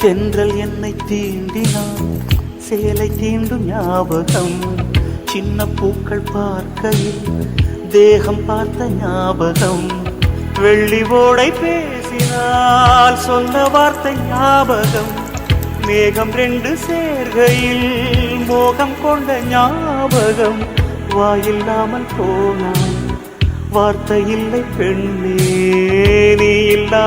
தென்றல் என்னை தீண்டினான், சேலை தீண்டும் ஞாபகம். சின்ன பூக்கள் பார்க்கையில் தேகம் பார்த்த ஞாபகம். வெள்ளி ஓடை பேசினால் சொன்ன வார்த்தை ஞாபகம். மேகம் ரெண்டு சேர்கையில் மோகம் கொண்ட ஞாபகம். வாயில்லாமல் போனான், வார்த்தை இல்லை பெண்ணே, நீ இல்லா